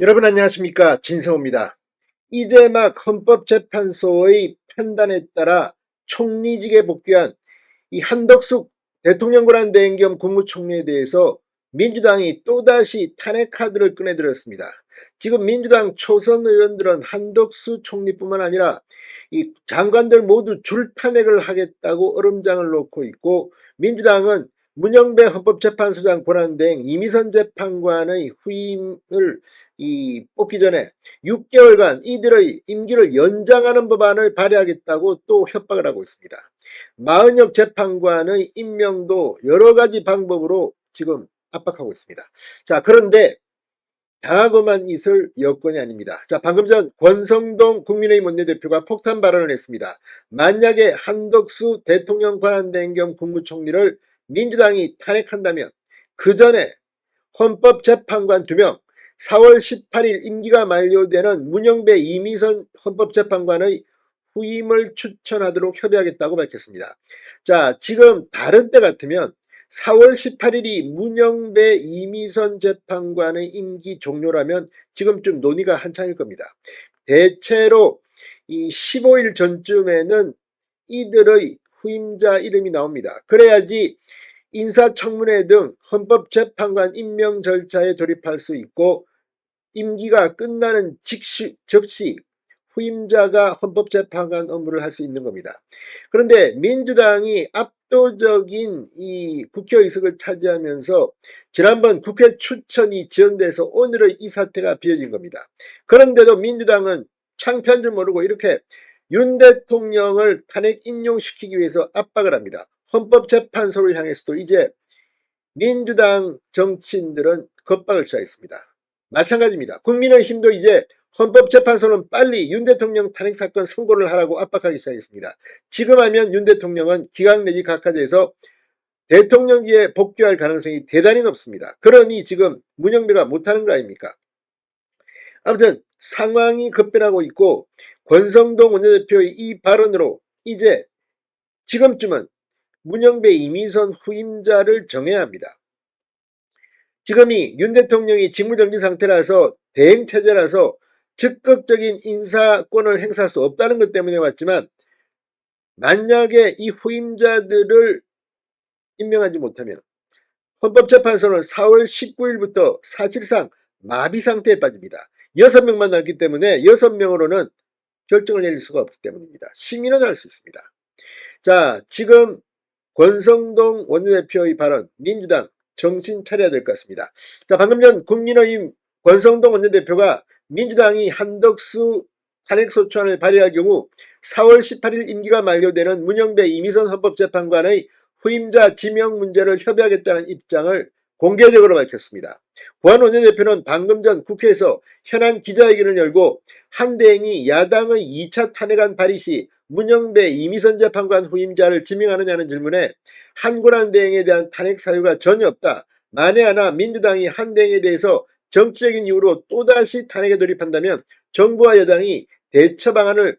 여러분 안녕하십니까, 진성호입니다. 이제 막 헌법재판소의 판단에 따라 총리직에 복귀한 이 한덕수 대통령 권한대행 겸 국무총리에 대해서 민주당이 또다시 탄핵 카드를 꺼내들었습니다. 지금 민주당 초선 의원들은 한덕수 총리뿐만 아니라 이 장관들 모두 줄탄핵을 하겠다고 얼음장을 놓고 있고, 민주당은 문영배 헌법재판소장 권한대행 이미선 재판관의 후임을 뽑기 전에 6개월간 이들의 임기를 연장하는 법안을 발의하겠다고 또 협박을 하고 있습니다. 마은혁 재판관의 임명도 여러 가지 방법으로 지금 압박하고 있습니다. 자, 그런데 당하고만 있을 여건이 아닙니다. 자, 방금 전 권성동 국민의힘 원내대표가 폭탄 발언을 했습니다. 만약에 한덕수 대통령 권한대행 겸 국무총리를 민주당이 탄핵한다면 그 전에 헌법재판관 2명, 4월 18일 임기가 만료되는 문영배 이미선 헌법재판관의 후임을 추천하도록 협의하겠다고 밝혔습니다. 자, 지금 다른 때 같으면 4월 18일이 문영배 이미선 재판관의 임기 종료라면 지금쯤 논의가 한창일 겁니다. 대체로 이 15일 전쯤에는 이들의 후임자 이름이 나옵니다. 그래야지 인사청문회 등 헌법재판관 임명 절차에 돌입할 수 있고, 임기가 끝나는 즉시 후임자가 헌법재판관 업무를 할 수 있는 겁니다. 그런데 민주당이 압도적인 이 국회의석을 차지하면서 지난번 국회 추천이 지연돼서 오늘의 이 사태가 빚어진 겁니다. 그런데도 민주당은 창피한 줄 모르고 이렇게 윤 대통령을 탄핵 인용시키기 위해서 압박을 합니다. 헌법재판소를 향해서도 이제 민주당 정치인들은 겁박을 취하였습니다. 마찬가지입니다. 국민의힘도 이제 헌법재판소는 빨리 윤 대통령 탄핵 사건 선고를 하라고 압박하기 시작했습니다. 지금 하면 윤 대통령은 기각 내지 각하돼서 대통령기에 복귀할 가능성이 대단히 높습니다. 그러니 지금 문영배가 못하는 거 아닙니까? 아무튼 상황이 급변하고 있고, 권성동 원내대표의 이 발언으로 이제 지금쯤은 문영배 이미선 후임자를 정해야 합니다. 지금이 윤 대통령이 직무정지 상태라서 대행체제라서 적극적인 인사권을 행사할 수 없다는 것 때문에 왔지만, 만약에 이 후임자들을 임명하지 못하면 헌법재판소는 4월 19일부터 사실상 마비 상태에 빠집니다. 6명만 남기 때문에 6명으로는 결정을 내릴 수가 없기 때문입니다. 심의는 할 수 있습니다. 자, 지금 권성동 원내대표의 발언, 민주당 정신 차려야 될 것 같습니다. 자, 방금 전 국민의힘 권성동 원내대표가 민주당이 한덕수 탄핵소추안을 발의할 경우 4월 18일 임기가 만료되는 문영배 이미선 헌법재판관의 후임자 지명 문제를 협의하겠다는 입장을 공개적으로 밝혔습니다. 권 원내대표는 방금 전 국회에서 현안 기자회견을 열고 한대행이 야당의 2차 탄핵안 발의 시 문영배 이미선 재판관 후임자를 지명하느냐는 질문에 한권한대행에 대한 탄핵 사유가 전혀 없다. 만에 하나 민주당이 한대행에 대해서 정치적인 이유로 또다시 탄핵에 돌입한다면 정부와 여당이 대처 방안을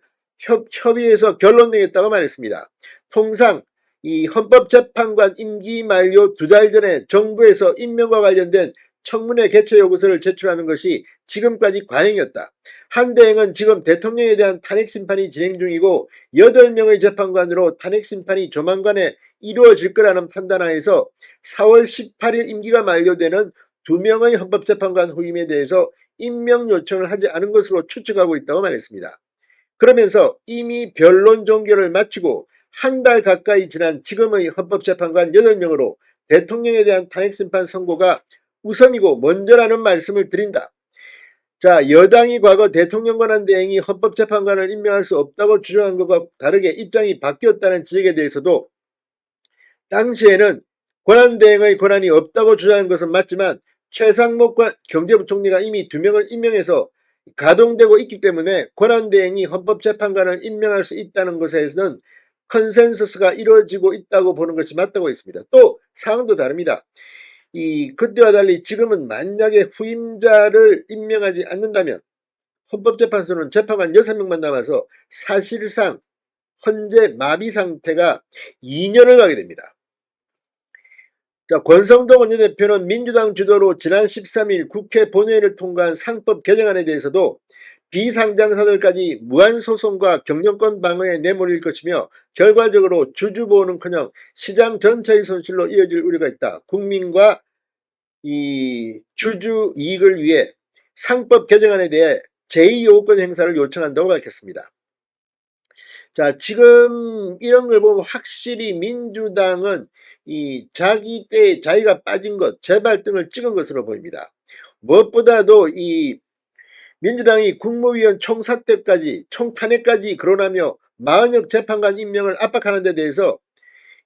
협의해서 결론 내겠다고 말했습니다. 통상 이 헌법재판관 임기 만료 2달 전에 정부에서 임명과 관련된 청문회 개최 요구서를 제출하는 것이 지금까지 관행이었다. 한대행은 지금 대통령에 대한 탄핵 심판이 진행 중이고 8명의 재판관으로 탄핵 심판이 조만간에 이루어질 거라는 판단하에서 4월 18일 임기가 만료되는 2명의 헌법재판관 후임에 대해서 임명 요청을 하지 않은 것으로 추측하고 있다고 말했습니다. 그러면서 이미 변론 종결을 마치고 한 달 가까이 지난 지금의 헌법재판관 8명으로 대통령에 대한 탄핵심판 선고가 우선이고 먼저라는 말씀을 드린다. 자, 여당이 과거 대통령 권한대행이 헌법재판관을 임명할 수 없다고 주장한 것과 다르게 입장이 바뀌었다는 지적에 대해서도 당시에는 권한대행의 권한이 없다고 주장한 것은 맞지만 최상목 경제부총리가 이미 2명을 임명해서 가동되고 있기 때문에 권한대행이 헌법재판관을 임명할 수 있다는 것에서는 컨센서스가 이루어지고 있다고 보는 것이 맞다고 했습니다. 또 상황도 다릅니다. 그때와 달리 지금은 만약에 후임자를 임명하지 않는다면 헌법재판소는 재판관 6명만 남아서 사실상 현재 마비 상태가 2년을 가게 됩니다. 자, 권성동 원내대표는 민주당 주도로 지난 13일 국회 본회의를 통과한 상법 개정안에 대해서도 비상장사들까지 무한소송과 경영권 방어에 내몰릴 것이며 결과적으로 주주보호는커녕 시장 전체의 손실로 이어질 우려가 있다. 국민과 이 주주 이익을 위해 상법 개정안에 대해 제2요구권 행사를 요청한다고 밝혔습니다. 자, 지금 이런 걸 보면 확실히 민주당은 이 자기 때에 자기가 빠진 것, 재발등을 찍은 것으로 보입니다. 무엇보다도 이 민주당이 국무위원 총사퇴까지, 총탄핵까지 거론하며 마은혁 재판관 임명을 압박하는 데 대해서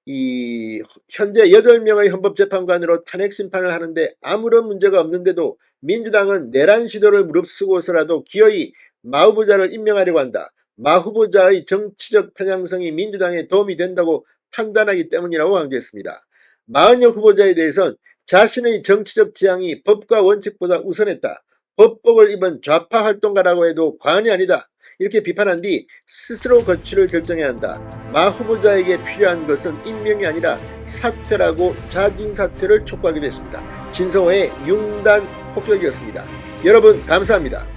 이 현재 8명의 헌법재판관으로 탄핵 심판을 하는데 아무런 문제가 없는데도 민주당은 내란 시도를 무릅쓰고서라도 기어이 마 후보자를 임명하려고 한다. 마 후보자의 정치적 편향성이 민주당에 도움이 된다고 판단하기 때문이라고 강조했습니다. 마은혁 후보자에 대해선 자신의 정치적 지향이 법과 원칙보다 우선했다. 법복을 입은 좌파 활동가라고 해도 과언이 아니다. 이렇게 비판한 뒤 스스로 거취를 결정해야 한다. 마 후보자에게 필요한 것은 임명이 아니라 사퇴라고 자진 사퇴를 촉구하기도 했습니다. 진성호의 융단 폭격이었습니다. 여러분 감사합니다.